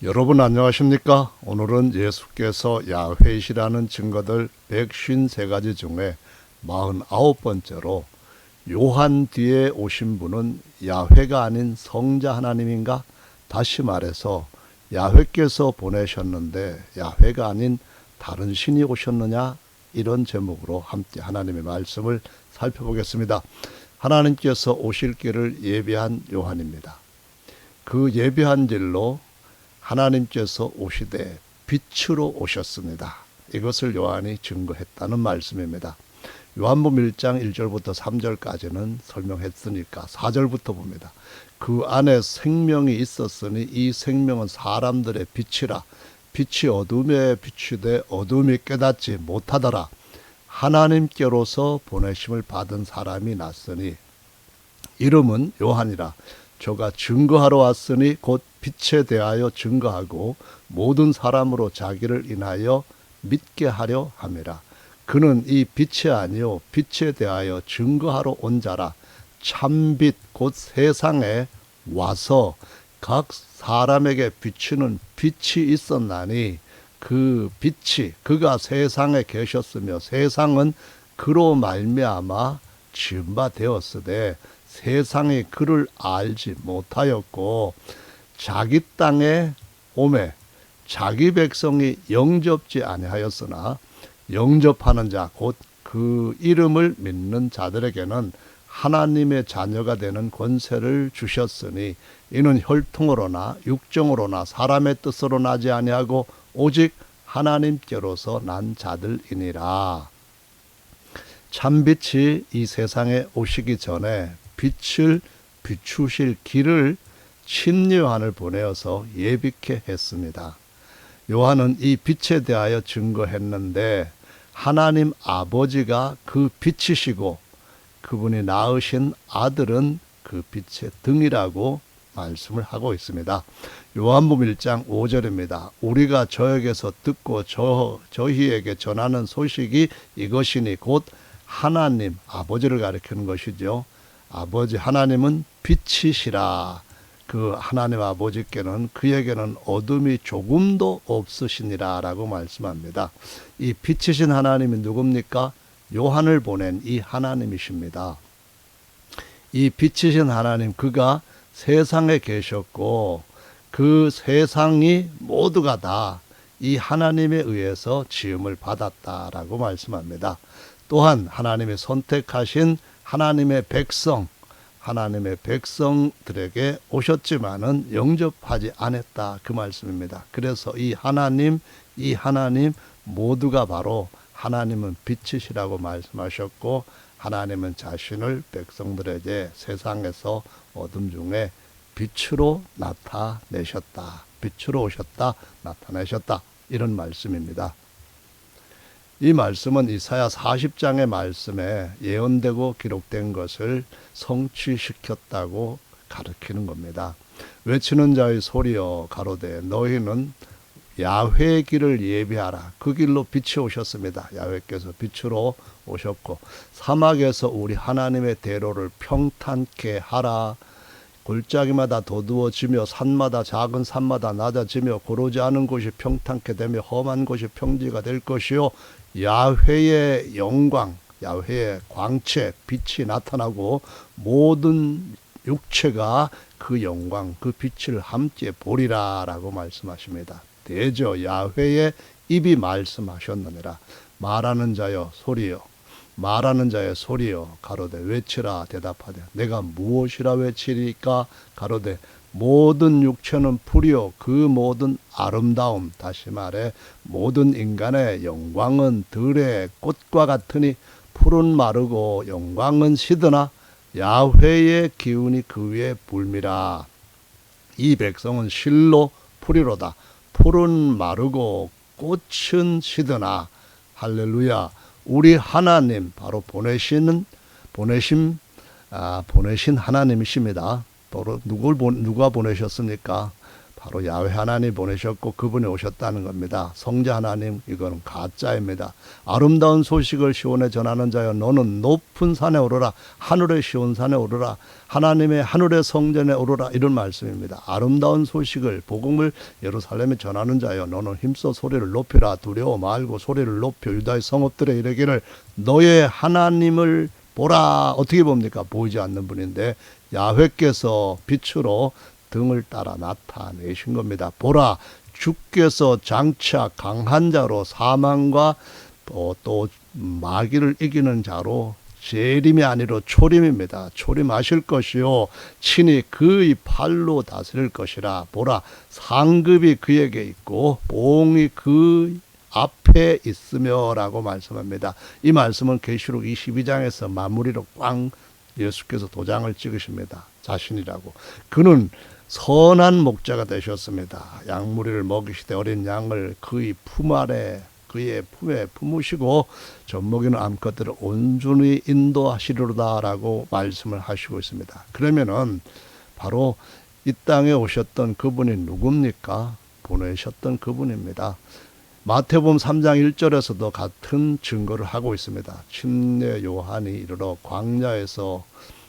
여러분 안녕하십니까? 오늘은 예수께서 야훼이시라는 증거들 153가지 중에 49번째로 요한 뒤에 오신 분은 야훼가 아닌 성자 하나님인가? 다시 말해서 야훼께서 보내셨는데 야훼가 아닌 다른 신이 오셨느냐? 이런 제목으로 함께 하나님의 말씀을 살펴보겠습니다. 하나님께서 오실 길을 예비한 요한입니다. 그 예비한 길로 하나님께서 오시되 빛으로 오셨습니다. 이것을 요한이 증거했다는 말씀입니다. 요한복음 1장 1절부터 3절까지는 설명했으니까 4절부터 봅니다. 그 안에 생명이 있었으니 이 생명은 사람들의 빛이라. 빛이 어둠에 비추되 어둠이 깨닫지 못하더라. 하나님께로서 보내심을 받은 사람이 났으니 이름은 요한이라. 저가 증거하러 왔으니 곧 빛에 대하여 증거하고 모든 사람으로 자기를 인하여 믿게 하려 함이라. 그는 이 빛이 아니요 빛에 대하여 증거하러 온 자라. 참빛 곧 세상에 와서 각 사람에게 비추는 빛이 있었나니 그 빛이 그가 세상에 계셨으며 세상은 그로 말미암아 지은 바 되었으되 세상이 그를 알지 못하였고 자기 땅에 오매 자기 백성이 영접지 아니하였으나 영접하는 자 곧 그 이름을 믿는 자들에게는 하나님의 자녀가 되는 권세를 주셨으니 이는 혈통으로나 육정으로나 사람의 뜻으로 나지 아니하고 오직 하나님께로서 난 자들이니라. 참빛이 이 세상에 오시기 전에 빛을 비추실 길을 친히 요한을 보내어서 예비케 했습니다. 요한은 이 빛에 대하여 증거했는데 하나님 아버지가 그 빛이시고 그분이 낳으신 아들은 그 빛의 등이라고 말씀을 하고 있습니다. 요한복음 1장 5절입니다. 우리가 저에게서 듣고 저희에게 전하는 소식이 이것이니 곧 하나님 아버지를 가리키는 것이죠. 아버지 하나님은 빛이시라. 그 하나님 아버지께는 그에게는 어둠이 조금도 없으시니라 라고 말씀합니다. 이 빛이신 하나님이 누굽니까? 요한을 보낸 이 하나님이십니다. 이 빛이신 하나님 그가 세상에 계셨고 그 세상이 모두가 다 이 하나님에 의해서 지음을 받았다라고 말씀합니다. 또한 하나님이 선택하신 하나님의 백성들에게 오셨지만은 영접하지 않았다 그 말씀입니다. 그래서 이 하나님 모두가 바로 하나님은 빛이시라고 말씀하셨고 하나님은 자신을 백성들에게 세상에서 어둠 중에 빛으로 나타내셨다. 빛으로 오셨다. 나타내셨다. 이런 말씀입니다. 이 말씀은 이사야 40장의 말씀에 예언되고 기록된 것을 성취시켰다고 가르치는 겁니다. 외치는 자의 소리여 가로되 너희는 야훼의 길을 예비하라. 그 길로 빛이 오셨습니다. 야훼께서 빛으로 오셨고 사막에서 우리 하나님의 대로를 평탄케 하라. 골짜기마다 도두어지며 산마다 작은 산마다 낮아지며 고르지 않은 곳이 평탄케 되며 험한 곳이 평지가 될 것이요 야훼의 영광, 야훼의 광채, 빛이 나타나고 모든 육체가 그 영광, 그 빛을 함께 보리라 라고 말씀하십니다. 대저 야훼의 입이 말씀하셨느니라. 말하는 자여 소리여 가로되 외치라 대답하되 내가 무엇이라 외치리까 가로되 모든 육체는 풀이요 그 모든 아름다움 다시 말해 모든 인간의 영광은 들의 꽃과 같으니 풀은 마르고 영광은 시드나 야훼의 기운이 그 위에 불미라. 이 백성은 실로 풀이로다. 풀은 마르고 꽃은 시드나. 할렐루야. 우리 하나님 바로 보내신 하나님이십니다. 바로 누가 보내셨습니까? 바로 야훼 하나님 보내셨고 그분이 오셨다는 겁니다. 성자 하나님, 이거는 가짜입니다. 아름다운 소식을 시온에 전하는 자여, 너는 높은 산에 오르라. 하늘의 시온 산에 오르라. 하나님의 하늘의 성전에 오르라. 이런 말씀입니다. 아름다운 소식을, 복음을 예루살렘에 전하는 자여, 너는 힘써 소리를 높이라. 두려워 말고 소리를 높여 유다의 성읍들에 이르기를 너의 하나님을 보라. 어떻게 봅니까? 보이지 않는 분인데 야훼께서 빛으로 등을 따라 나타내신 겁니다. 보라, 주께서 장차 강한 자로 사망과 또 마귀를 이기는 자로 재림이 아니로 초림입니다. 초림하실 것이요 친히 그의 팔로 다스릴 것이라. 보라, 상급이 그에게 있고 보응이 그 앞에 있으며 라고 말씀합니다. 이 말씀은 계시록 22장에서 마무리로 꽝 예수께서 도장을 찍으십니다. 자신이라고. 그는 선한 목자가 되셨습니다. 양무리를 먹이시되 어린 양을 그의 품 아래 그의 품에 품으시고 젖먹이는 암컷들을 온전히 인도하시리로다라고 말씀을 하시고 있습니다. 그러면은 바로 이 땅에 오셨던 그분이 누굽니까? 보내셨던 그분입니다. 마태복음 3장 1절에서도 같은 증거를 하고 있습니다. 침례 요한이 이르러 광야에서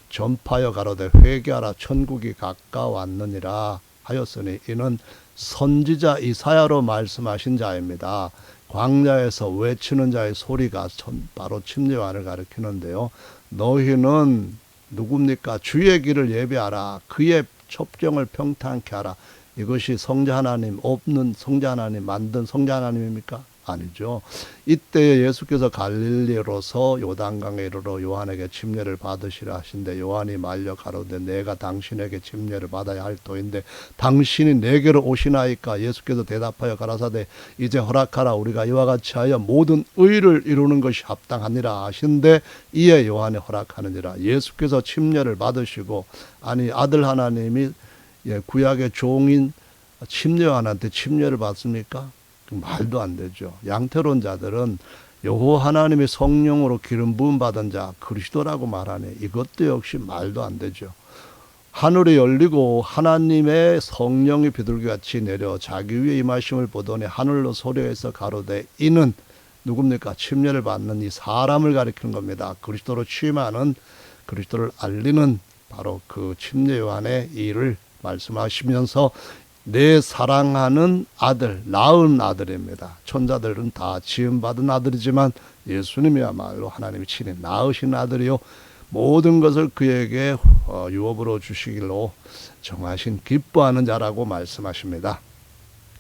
전파하여 가로되 회개하라 천국이 가까웠느니라 하였으니 이는 선지자 이사야로 말씀하신 자입니다. 광야에서 외치는 자의 소리가 바로 침례 요한을 가리키는데요. 너희는 누굽니까? 주의 길을 예비하라. 그의 첩경을 평탄케 하라. 이것이 성자 하나님, 없는 성자 하나님, 만든 성자 하나님입니까? 아니죠. 이때 예수께서 갈릴리로서 요단강에 이르러 요한에게 침례를 받으시라 하신데 요한이 말려 가로되 내가 당신에게 침례를 받아야 할 터인데 당신이 내게로 오시나이까? 예수께서 대답하여 가라사대 이제 허락하라. 우리가 이와 같이 하여 모든 의를 이루는 것이 합당하니라 하신데 이에 요한이 허락하느니라. 예수께서 침례를 받으시고 아니 아들 하나님이 구약의 종인 침례 요한한테 침례를 받습니까? 말도 안 되죠. 양태로운 자들은 여호와 하나님의 성령으로 기름 부음 받은 자 그리스도라고 말하네. 이것도 역시 말도 안 되죠. 하늘이 열리고 하나님의 성령이 비둘기같이 내려 자기 위에 임하심을 보더니 하늘로 소리에서 가로되 이는 누굽니까? 침례를 받는 이 사람을 가리키는 겁니다. 그리스도로 취임하는, 그리스도를 알리는 바로 그 침례 요한의 일을 말씀하시면서 내 사랑하는 아들, 낳은 아들입니다. 천자들은 다 지음받은 아들이지만 예수님이야말로 하나님이 친히 낳으신 아들이요 모든 것을 그에게 유업으로 주시기로 정하신 기뻐하는 자라고 말씀하십니다.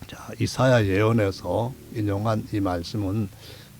자, 이사야 예언에서 인용한 이 말씀은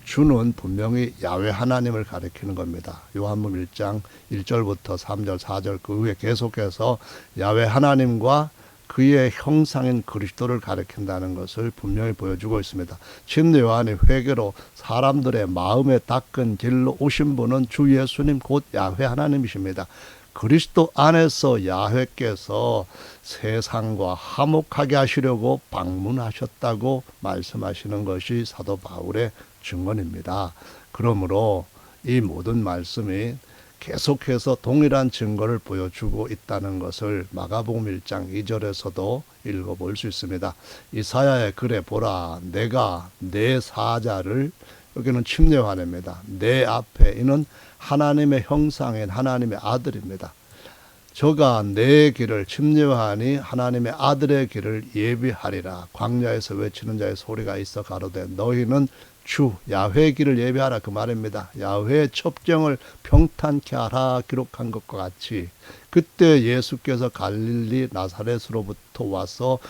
주는 분명히 야훼 하나님을 가리키는 겁니다. 요한복음 1장 1절부터 3절 4절 그 후에 계속해서 야훼 하나님과 그의 형상인 그리스도를 가리킨다는 것을 분명히 보여주고 있습니다. 침례 요한이 회개로 사람들의 마음에 닦은 길로 오신 분은 주 예수님 곧 야훼 하나님이십니다. 그리스도 안에서 야훼께서 세상과 화목하게 하시려고 방문하셨다고 말씀하시는 것이 사도 바울의 증언입니다. 그러므로 이 모든 말씀이 계속해서 동일한 증거를 보여주고 있다는 것을 마가복음 1장 2절에서도 읽어볼 수 있습니다. 이사야의 글에 보라 내가 내 사자를, 여기는 침례 요한입니다. 내 앞에, 이는 하나님의 형상인 하나님의 아들입니다. 저가 내 길을, 침례 요한이 하나님의 아들의 길을 예비하리라. 광야에서 외치는 자의 소리가 있어 가로되 너희는 주 야훼의 길을 예비하라 그 말입니다. 야훼의 첩경을 평탄케 하라 기록한 것과 같이 그때 예수께서 갈릴리 나사렛으로부터 와서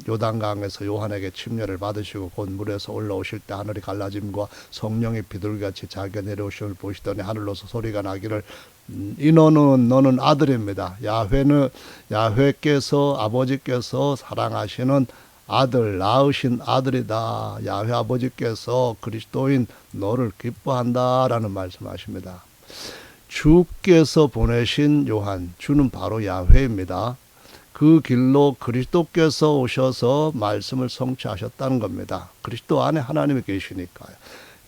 요단강에서 요한에게 침례를 받으시고 곧 물에서 올라오실 때 하늘이 갈라짐과 성령이 비둘기같이 자기가 내려오심을 보시더니 하늘로서 소리가 나기를 이 너는 아들입니다. 야훼께서 아버지께서 사랑하시는 아들, 낳으신 아들이다. 야훼 아버지께서 그리스도인 너를 기뻐한다라는 말씀하십니다. 주께서 보내신 요한, 주는 바로 야훼입니다. 그 길로 그리스도께서 오셔서 말씀을 성취하셨다는 겁니다. 그리스도 안에 하나님이 계시니까요.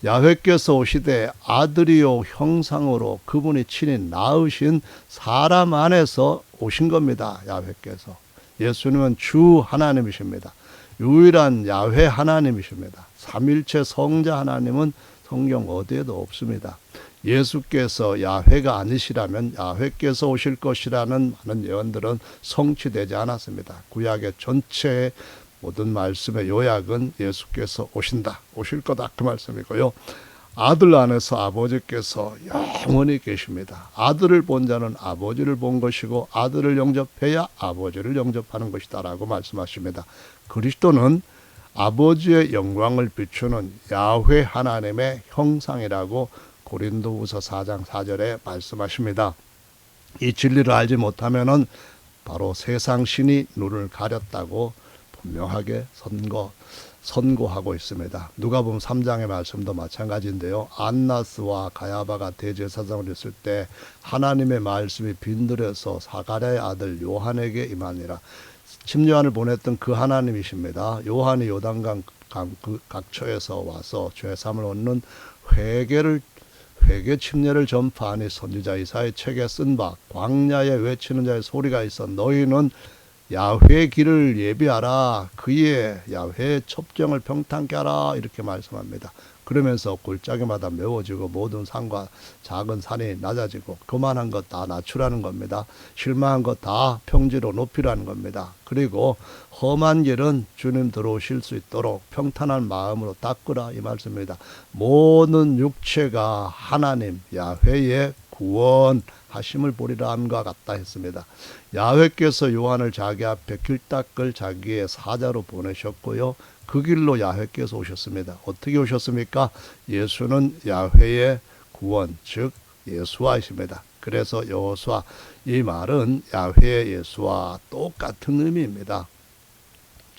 야훼께서 오시되 아들이요 형상으로 그분이 친히 낳으신 사람 안에서 오신 겁니다. 야훼께서. 예수님은 주 하나님이십니다. 유일한 야훼 하나님이십니다. 삼일체 성자 하나님은 성경 어디에도 없습니다. 예수께서 야훼가 아니시라면 야훼께서 오실 것이라는 많은 예언들은 성취되지 않았습니다. 구약의 전체의 모든 말씀의 요약은 예수께서 오신다, 오실 거다 그 말씀이고요. 아들 안에서 아버지께서 영원히 계십니다. 아들을 본 자는 아버지를 본 것이고 아들을 영접해야 아버지를 영접하는 것이다 라고 말씀하십니다. 그리스도는 아버지의 영광을 비추는 야훼 하나님의 형상이라고 고린도후서 4장 4절에 말씀하십니다. 이 진리를 알지 못하면은 바로 세상 신이 눈을 가렸다고 분명하게 선고하고 있습니다. 누가복음 3장의 말씀도 마찬가지인데요. 안나스와 가야바가 대제사장을 했을 때 하나님의 말씀이 빈들에서 사가랴의 아들 요한에게 임하니라. 침요한을 보냈던 그 하나님이십니다. 요한이 요단강 그 각처에서 와서 죄사함을 얻는 회개 침례를 전파하니 선지자 이사야의 책에 쓴 바 광야에 외치는 자의 소리가 있어 너희는 야훼의 길을 예비하라 그의 야훼의 첩정을 평탄케 하라 이렇게 말씀합니다. 그러면서 골짜기마다 메워지고 모든 산과 작은 산이 낮아지고 그만한 것 다 낮추라는 겁니다. 실망한 것 다 평지로 높이라는 겁니다. 그리고 험한 길은 주님 들어오실 수 있도록 평탄한 마음으로 닦으라 이 말씀입니다. 모든 육체가 하나님 야훼의 구원하심을 보리라 함과 같다 했습니다. 야훼께서 요한을 자기 앞에 길 닦을 자기의 사자로 보내셨고요. 그 길로 야훼께서 오셨습니다. 어떻게 오셨습니까? 예수는 야훼의 구원, 즉 예수와이십니다. 그래서 여호수아 이 말은 야훼의 예수와 똑같은 의미입니다.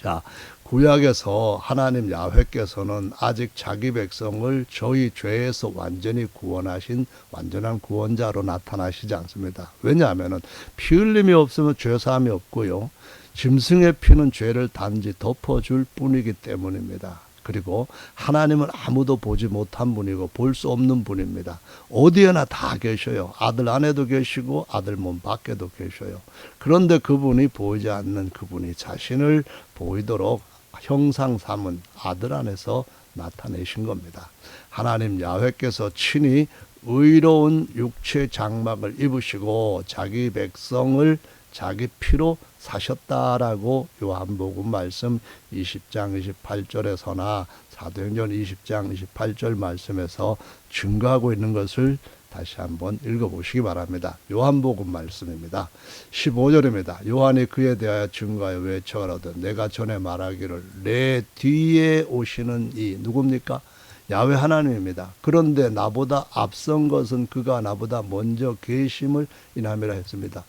자, 구약에서 하나님 야훼께서는 아직 자기 백성을 저희 죄에서 완전히 구원하신 완전한 구원자로 나타나시지 않습니다. 왜냐하면 피 흘림이 없으면 죄사함이 없고요. 짐승의 피는 죄를 단지 덮어줄 뿐이기 때문입니다. 그리고 하나님은 아무도 보지 못한 분이고 볼 수 없는 분입니다. 어디에나 다 계셔요. 아들 안에도 계시고 아들 몸 밖에도 계셔요. 그런데 그분이 보이지 않는 그분이 자신을 보이도록 형상 삼은 아들 안에서 나타내신 겁니다. 하나님 야훼께서 친히 의로운 육체 장막을 입으시고 자기 백성을 자기 피로 사셨다라고 요한복음 말씀 20장 28절에서나 사도행전 20장 28절 말씀에서 증거하고 있는 것을 다시 한번 읽어보시기 바랍니다. 요한복음 말씀입니다. 15절입니다. 요한이 그에 대하여 증거하여 외쳐가로되 내가 전에 말하기를 내 뒤에 오시는 이 누굽니까? 야훼 하나님입니다. 그런데 나보다 앞선 것은 그가 나보다 먼저 계심을 인함이라 했습니다.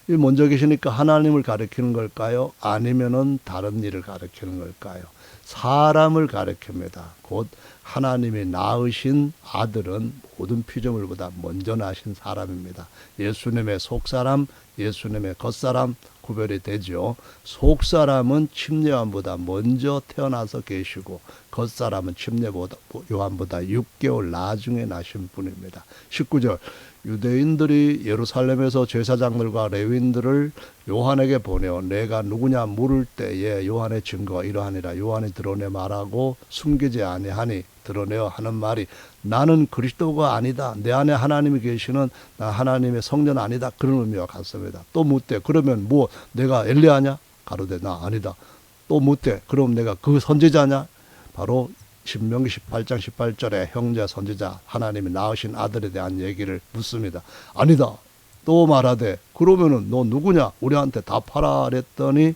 이 먼저 계시니까 하나님을 가리키는 걸까요? 아니면은 다른 일을 가리키는 걸까요? 사람을 가리킵니다. 곧 하나님이 낳으신 아들은 모든 피조물보다 먼저 나신 사람입니다. 예수님의 속사람, 예수님의 겉사람 구별이 되죠. 속사람은 침례요한보다 먼저 태어나서 계시고 겉사람은 침례요한보다 6개월 나중에 나신 분입니다. 19절 유대인들이 예루살렘에서 제사장들과 레위인들을 요한에게 보내어 내가 누구냐 물을 때에 요한의 증거가 이러하니라. 요한이 드러내 말하고 숨기지 아니하니 드러내어 하는 말이 나는 그리스도가 아니다. 내 안에 하나님이 계시는 나 하나님의 성전 아니다. 그런 의미와 같습니다. 또 묻되 그러면 뭐 내가 엘리야냐? 가로되 나 아니다. 또 묻되 그럼 내가 그 선지자냐? 바로 신명기 18장 18절에 형제 선지자 하나님이 낳으신 아들에 대한 얘기를 묻습니다. 아니다. 또 말하되 그러면은 너 누구냐? 우리한테 답하라 그랬더니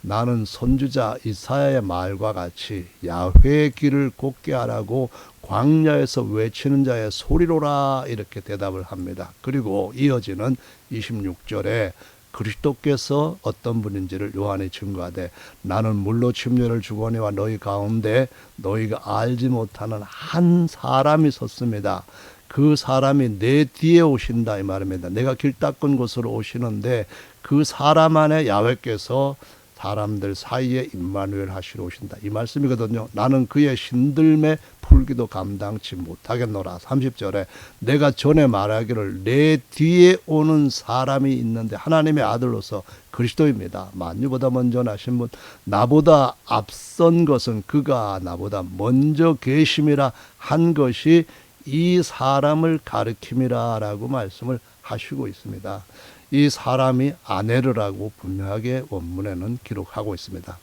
나는 선지자 이사야의 말과 같이 야훼의 길을 곧게 하라고 광야에서 외치는 자의 소리로라 이렇게 대답을 합니다. 그리고 이어지는 26절에 그리스도께서 어떤 분인지를 요한이 증거하되 나는 물로 침례를 주거니와 너희 가운데 너희가 알지 못하는 한 사람이 섰습니다. 그 사람이 내 뒤에 오신다 이 말입니다. 내가 길 닦은 곳으로 오시는데 그 사람 안에 야훼께서 사람들 사이에 임마누엘 하시러 오신다. 이 말씀이거든요. 나는 그의 신들매 풀기도 감당치 못하겠노라. 30절에 내가 전에 말하기를 내 뒤에 오는 사람이 있는데 하나님의 아들로서 그리스도입니다. 만유보다 먼저 나신 분, 나보다 앞선 것은 그가 나보다 먼저 계심이라 한 것이 이 사람을 가리킴이라 라고 말씀을 하시고 있습니다. 이 사람이 아네르라고 분명하게 원문에는 기록하고 있습니다.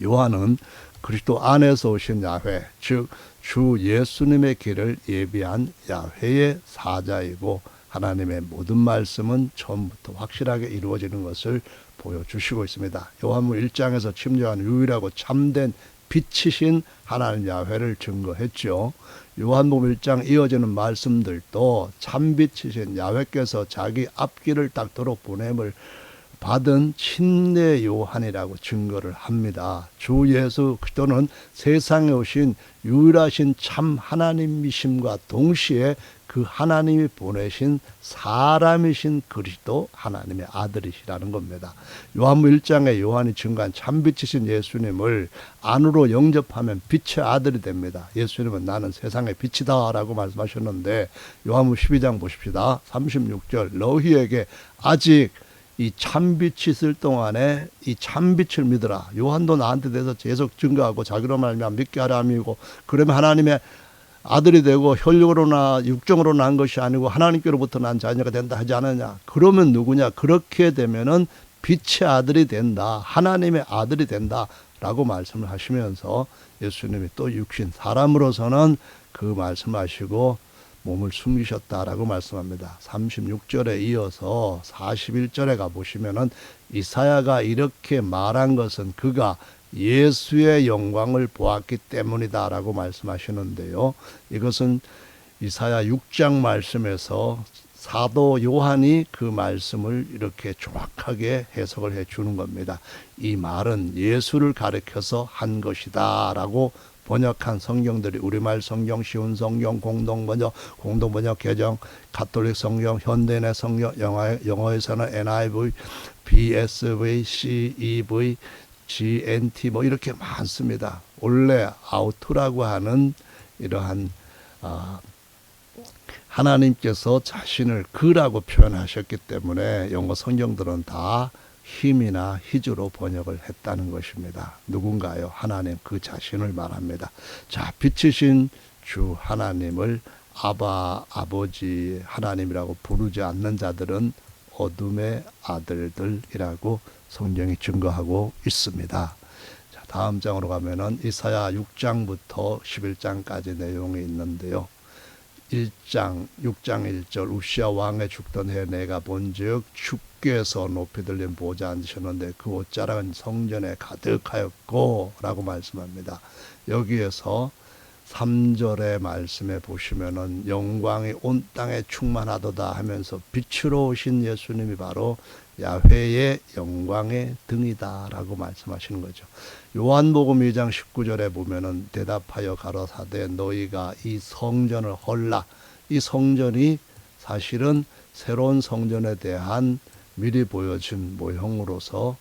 요한은 그리스도 안에서 오신 야훼, 즉 주 예수님의 길을 예비한 야훼의 사자이고 하나님의 모든 말씀은 처음부터 확실하게 이루어지는 것을 보여주시고 있습니다. 요한복음 1장에서 침례한 유일하고 참된 빛이신 하나님 야훼를 증거했죠. 요한복음 1장 이어지는 말씀들도 참빛이신 야훼께서 자기 앞길을 닦도록 보냄을 받은 침례 요한이라고 증거를 합니다. 주 예수 그리스도는 세상에 오신 유일하신 참 하나님이심과 동시에 그 하나님이 보내신 사람이신 그리스도 하나님의 아들이시라는 겁니다. 요한복음 1장에 요한이 증거한 참빛이신 예수님을 안으로 영접하면 빛의 아들이 됩니다. 예수님은 나는 세상의 빛이다 라고 말씀하셨는데 요한복음 12장 보십시다. 36절 너희에게 아직 이 참빛이 있을 동안에 이 참빛을 믿으라. 요한도 나한테 대해서 계속 증거하고 자기로 말하면 믿게 하라 함이고 그러면 하나님의 아들이 되고 혈육으로나 육정으로 난 것이 아니고 하나님께로부터 난 자녀가 된다 하지 않느냐. 그러면 누구냐. 그렇게 되면은 빛의 아들이 된다. 하나님의 아들이 된다 라고 말씀을 하시면서 예수님이 또 육신 사람으로서는 그 말씀하시고 몸을 숨기셨다라고 말씀합니다. 36절에 이어서 41절에 가보시면은 이사야가 이렇게 말한 것은 그가 예수의 영광을 보았기 때문이다라고 말씀하시는데요. 이것은 이사야 6장 말씀에서 사도 요한이 그 말씀을 이렇게 정확하게 해석을 해 주는 겁니다. 이 말은 예수를 가리켜서 한 것이다 라고 번역한 성경들이 우리말 성경, 쉬운 성경, 공동번역 개정, 가톨릭 성경, 현대인의 성경, 영어에서는 NIV, BSV, CEV, GNT 뭐 이렇게 많습니다. 원래 아우트라고 하는 이러한 하나님께서 자신을 그라고 표현하셨기 때문에 영어 성경들은 다 힘이나 희주로 번역을 했다는 것입니다. 누군가요? 하나님 그 자신을 말합니다. 자, 빛이신 주 하나님을 아버지 하나님이라고 부르지 않는 자들은 어둠의 아들들이라고 성경이 증거하고 있습니다. 자, 다음 장으로 가면은 이사야 6장부터 11장까지 내용이 있는데요. 1장 6장 1절 우시야 왕의 죽던 해에 내가 본즉 주께서 높이 들린 보좌 앉으셨는데 그 옷자락은 성전에 가득하였고 라고 말씀합니다. 여기에서 3절의 말씀에 보시면은 영광이 온 땅에 충만하도다 하면서 빛으로 오신 예수님이 바로 야훼의 영광의 등이다 라고 말씀하시는 거죠. 요한복음 2장 19절에 보면은 대답하여 가로사대 너희가 이 성전을 헐라. 이 성전이 사실은 새로운 성전에 대한 미리 보여준 모형으로서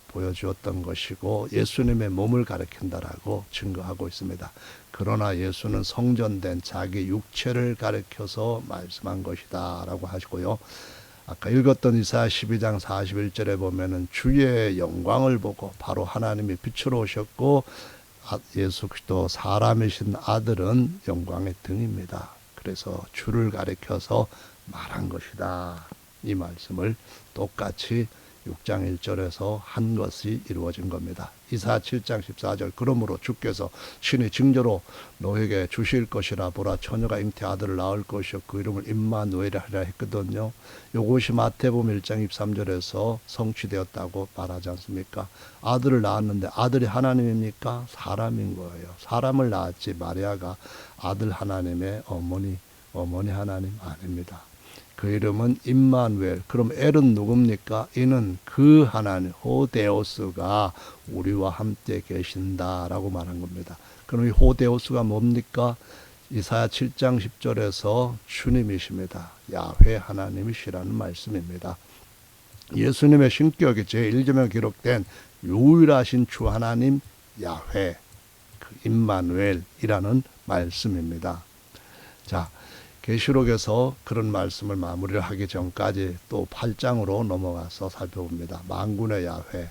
보여주었던 것이고 예수님의 몸을 가리킨다라고 증거하고 있습니다. 그러나 예수는 성전된 자기 육체를 가리켜서 말씀한 것이다 라고 하시고요. 아까 읽었던 이사야 12장 41절에 보면은 주의 영광을 보고 바로 하나님이 빛으로 오셨고 예수 그리스도 사람이신 아들은 영광의 등입니다. 그래서 주를 가리켜서 말한 것이다. 이 말씀을 똑같이 6장 1절에서 한 것이 이루어진 겁니다. 이사야 7장 14절 그러므로 주께서 친히 징조로 너에게 주실 것이라 보라 처녀가 잉태 아들을 낳을 것이요 그 이름을 임마누엘이라 하리라 했거든요. 요것이 마태복음 1장 23절에서 성취되었다고 말하지 않습니까? 아들을 낳았는데 아들이 하나님입니까? 사람인 거예요. 사람을 낳았지 마리아가 아들 하나님의 어머니 하나님 아닙니다. 그 이름은 임마누엘. 그럼 엘은 누굽니까? 이는 그 하나님 호데오스가 우리와 함께 계신다라고 말한 겁니다. 그럼 이 호데오스가 뭡니까? 이사야 7장 10절에서 주님이십니다. 야훼 하나님이시라는 말씀입니다. 예수님의 신격이 제1절에 기록된 유일하신 주 하나님 야훼, 그 임마누엘이라는 말씀입니다. 자, 계시록에서 그런 말씀을 마무리를 하기 전까지 또 8장으로 넘어가서 살펴봅니다. 만군의 야훼,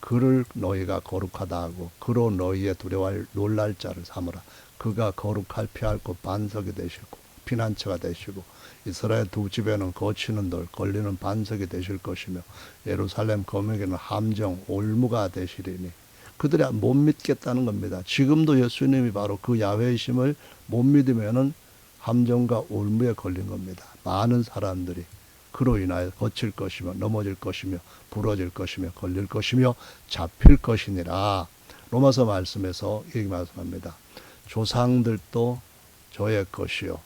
그를 너희가 거룩하다 하고 그로 너희의 두려워할 놀랄 자를 삼으라. 그가 거룩할 피할 곳 반석이 되시고 피난처가 되시고 이스라엘 두 집에는 거치는 돌 걸리는 반석이 되실 것이며 예루살렘 거민에게는 함정 올무가 되시리니. 그들이 못 믿겠다는 겁니다. 지금도 예수님이 바로 그 야훼이심을 못 믿으면은 함정과 올무에 걸린 겁니다. 많은 사람들이 그로 인하여 거칠 것이며 넘어질 것이며 부러질 것이며 걸릴 것이며 잡힐 것이니라. 로마서 말씀에서 이렇게 말씀합니다. 조상들도 저의 것이요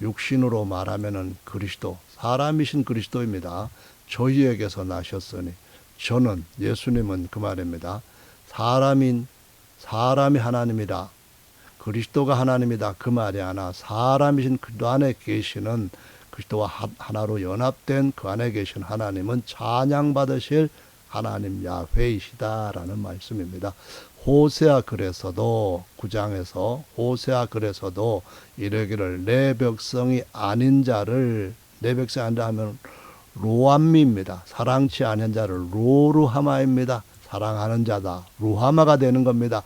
육신으로 말하면은 그리스도, 사람이신 그리스도입니다. 저희에게서 나셨으니, 저는, 예수님은 그 말입니다. 사람이 하나님이다, 그리스도가 하나님이다, 그 말이 아니라 사람이신 그 안에 계시는 그리스도와 하나로 연합된 그 안에 계신 하나님은 찬양받으실 하나님 야훼이시다라는 말씀입니다. 호세아 글에서도 9장에서 호세아 글에서도 이르기를 내 백성이 아닌 자를, 내 백성이 아니라 하면 로암미입니다. 사랑치 아닌 자를 로루하마입니다. 사랑하는 자다, 루하마가 되는 겁니다.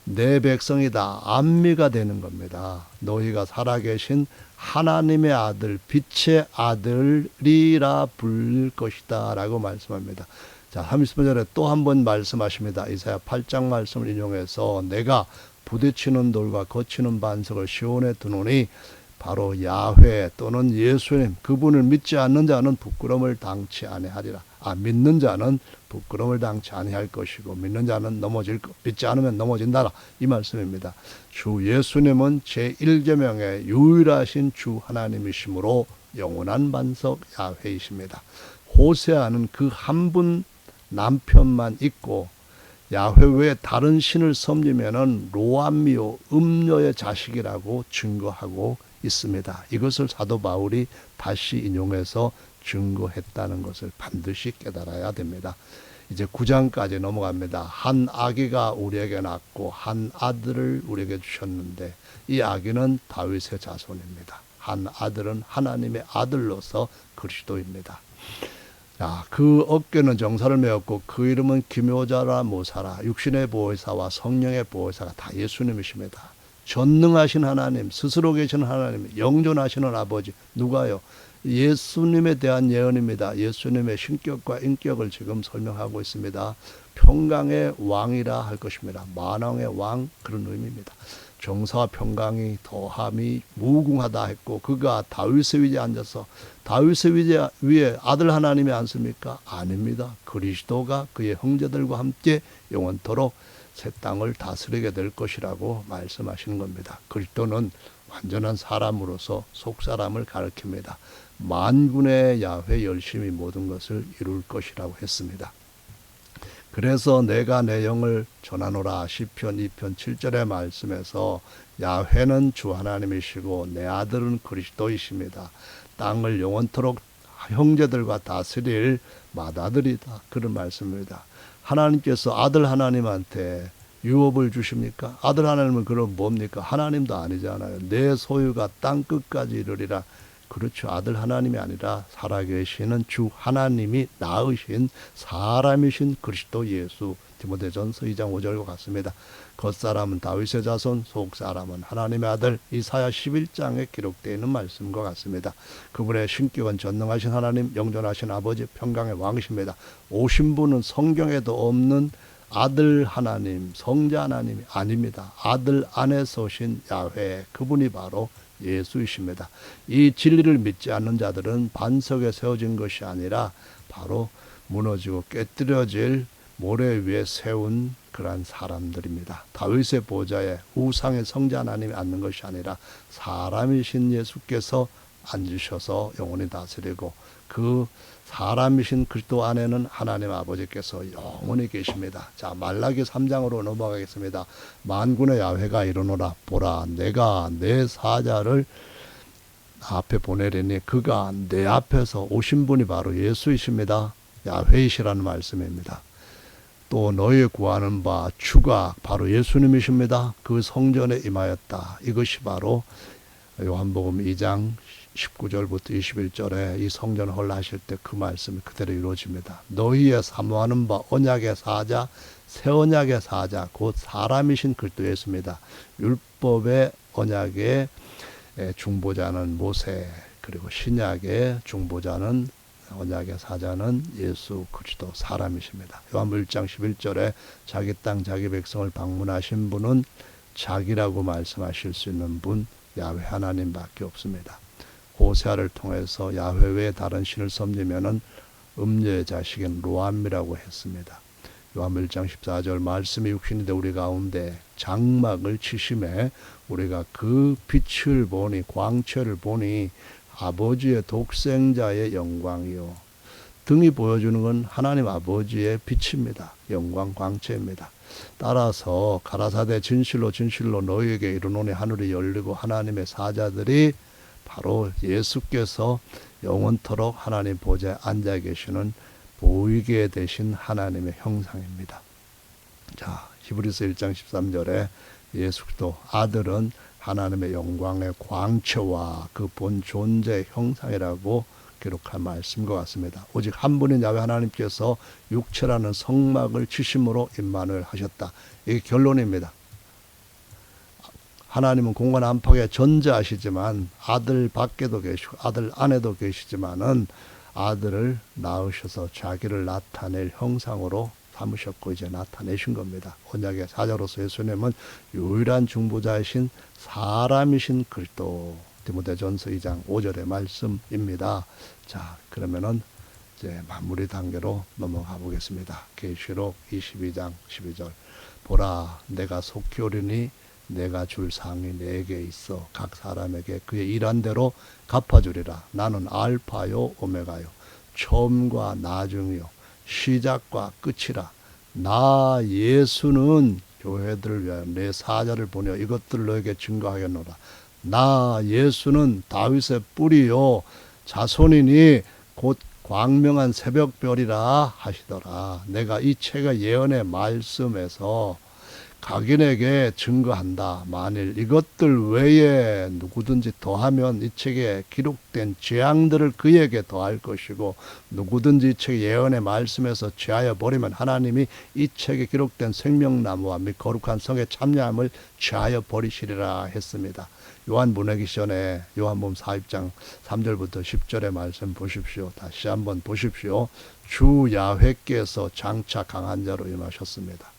내 백성이다, 암미가 되는 겁니다. 너희가 살아계신 하나님의 아들, 빛의 아들이라 불릴 것이다 라고 말씀합니다. 자, 30절에 또 한 번 말씀하십니다. 이사야 8장 말씀을 인용해서 내가 부딪히는 돌과 거치는 반석을 시온에 두노니 바로 야훼 또는 예수님, 그분을 믿지 않는 자는 부끄러움을 당치 아니하리라. 믿는 자는 부끄러움을 당치 아니할 것이고 믿는 자는 넘어질 것, 믿지 않으면 넘어진다라, 이 말씀입니다. 주 예수님은 제1계명의 유일하신 주 하나님이시므로 영원한 반석 야훼이십니다. 호세아는 그 한 분 남편만 있고 야훼 외에 다른 신을 섬기면은 로암미오, 음녀의 자식이라고 증거하고 있습니다. 이것을 사도 바울이 다시 인용해서 증거했다는 것을 반드시 깨달아야 됩니다. 이제 9장까지 넘어갑니다. 한 아기가 우리에게 낳고 한 아들을 우리에게 주셨는데 이 아기는 다윗의 자손입니다. 한 아들은 하나님의 아들로서 그리스도입니다. 자, 그 어깨는 정사를 메었고 그 이름은 기묘자라 모사라, 육신의 보혜사와 성령의 보혜사가 다 예수님이십니다. 전능하신 하나님, 스스로 계신 하나님, 영존하시는 아버지, 누가요? 예수님에 대한 예언입니다. 예수님의 신격과 인격을 지금 설명하고 있습니다. 평강의 왕이라 할 것입니다. 만왕의 왕, 그런 의미입니다. 정사와 평강이 더함이 무궁하다 했고 그가 다윗의 위에 앉아서, 다윗의 위에 아들 하나님이 앉습니까? 아닙니다. 그리스도가 그의 형제들과 함께 영원토록 새 땅을 다스리게 될 것이라고 말씀하시는 겁니다. 그리스도는 완전한 사람으로서 속사람을 가리킵니다. 만군의 야훼 열심히 모든 것을 이룰 것이라고 했습니다. 그래서 내가 내 영을 전하노라, 시편 2편 7절의 말씀에서 야훼는 주 하나님이시고 내 아들은 그리스도이십니다. 땅을 영원토록 형제들과 다스릴 맏아들이다, 그런 말씀입니다. 하나님께서 아들 하나님한테 유업을 주십니까? 아들 하나님은 그럼 뭡니까? 하나님도 아니잖아요. 내 소유가 땅 끝까지 이르리라. 그렇죠. 아들 하나님이 아니라 살아계시는 주 하나님이 낳으신 사람이신 그리스도 예수. 디모데전서 2장 5절과 같습니다. 겉사람은 다윗의 자손, 속사람은 하나님의 아들. 이사야 11장에 기록되어 있는 말씀과 같습니다. 그분의 신격은 전능하신 하나님, 영존하신 아버지, 평강의 왕이십니다. 오신 분은 성경에도 없는 아들 하나님, 성자 하나님이 아닙니다. 아들 안에서 오신 야훼, 그분이 바로 예수이십니다. 이 진리를 믿지 않는 자들은 반석에 세워진 것이 아니라 바로 무너지고 깨뜨려질 모래 위에 세운 그러한 사람들입니다. 다윗의 보좌에 우상의 성자 하나님이 앉는 것이 아니라 사람이신 예수께서 앉으셔서 영원히 다스리고 그 사람이신 그리스도 안에는 하나님 아버지께서 영원히 계십니다. 자, 말라기 3장으로 넘어가겠습니다. 만군의 야훼가 이르노라, 보라 내가 내 사자를 앞에 보내리니 그가 내 앞에서 오신 분이 바로 예수이십니다. 야훼이시라는 말씀입니다. 또 너희 구하는 바 주가 바로 예수님이십니다. 그 성전에 임하였다. 이것이 바로 요한복음 2장 19절부터 21절에 이 성전 헐라하실 때 그 말씀이 그대로 이루어집니다. 너희의 사모하는 바 언약의 사자 새 언약의 사자 곧 사람이신 그리스도 예수입니다. 율법의 언약의 중보자는 모세, 그리고 신약의 중보자는 언약의 사자는 예수 그리스도 사람이십니다. 요한복음 1장 11절에 자기 땅 자기 백성을 방문하신 분은 자기라고 말씀하실 수 있는 분 야훼 하나님밖에 없습니다. 호세아를 통해서 야훼 외에 다른 신을 섬기면은 음녀의 자식인 로암이라고 했습니다. 요한복음 1장 14절 말씀이 육신이 되 우리 가운데 장막을 치심에 우리가 그 빛을 보니 광채를 보니 아버지의 독생자의 영광이요. 등이 보여주는 건 하나님 아버지의 빛입니다. 영광 광채입니다. 따라서 가라사대 진실로 진실로 너희에게 이르노니 하늘이 열리고 하나님의 사자들이 바로 예수께서 영원토록 하나님 보좌에 앉아 계시는 보이게 되신 하나님의 형상입니다. 자, 히브리서 1장 13절에 예수 그리스도 아들은 하나님의 영광의 광채와 그 본 존재의 형상이라고 기록한 말씀과 같습니다. 오직 한 분인 야훼 하나님께서 육체라는 성막을 치심으로 임만을 하셨다. 이게 결론입니다. 하나님은 공간 안팎에 존재하시지만 아들 밖에도 계시고 아들 안에도 계시지만은 아들을 낳으셔서 자기를 나타낼 형상으로 삼으셨고 이제 나타내신 겁니다. 언약의 사자로서 예수님은 유일한 중보자이신 사람이신 그리스도. 디모데전서 2장 5절의 말씀입니다. 자, 그러면은 이제 마무리 단계로 넘어가 보겠습니다. 계시록 22장 12절. 보라, 내가 속히 오리니 내가 줄 상이 내게 있어 각 사람에게 그의 일한 대로 갚아주리라. 나는 알파요 오메가요 처음과 나중이요 시작과 끝이라. 나 예수는 교회들을 위하여 내 사자를 보내어 이것들을 너에게 증거하겠노라. 나 예수는 다윗의 뿌리요 자손이니 곧 광명한 새벽별이라 하시더라. 내가 이 책의 예언의 말씀에서 각인에게 증거한다. 만일 이것들 외에 누구든지 더하면 이 책에 기록된 재앙들을 그에게 더할 것이고 누구든지 이 책 예언의 말씀에서 취하여 버리면 하나님이 이 책에 기록된 생명나무와 및 거룩한 성의 참여함을 취하여 버리시리라 했습니다. 요한복음에 요한복음 4장 3절부터 10절의 말씀 보십시오. 다시 한번 보십시오. 주 야훼께서 장차 강한 자로 임하셨습니다.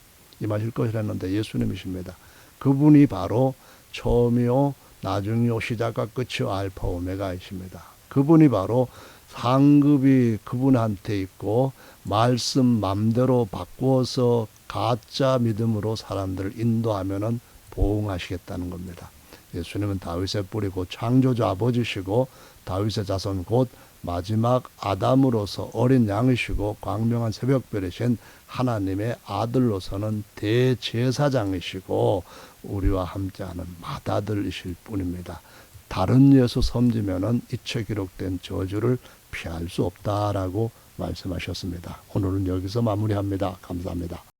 임하실 것이라 했는데 예수님이십니다. 그분이 바로 처음이요 나중이요 시작과 끝이요 알파 오메가이십니다. 그분이 바로 상급이 그분한테 있고 말씀 맘대로 바꾸어서 가짜 믿음으로 사람들을 인도하면은 보응하시겠다는 겁니다. 예수님은 다윗의 뿌리 곧 창조주 아버지시고 다윗의 자손 곧 마지막 아담으로서 어린 양이시고 광명한 새벽별이신 하나님의 아들로서는 대제사장이시고 우리와 함께하는 맏아들이실 뿐입니다. 다른 예수 섬기면은 이 책 기록된 저주를 피할 수 없다라고 말씀하셨습니다. 오늘은 여기서 마무리합니다. 감사합니다.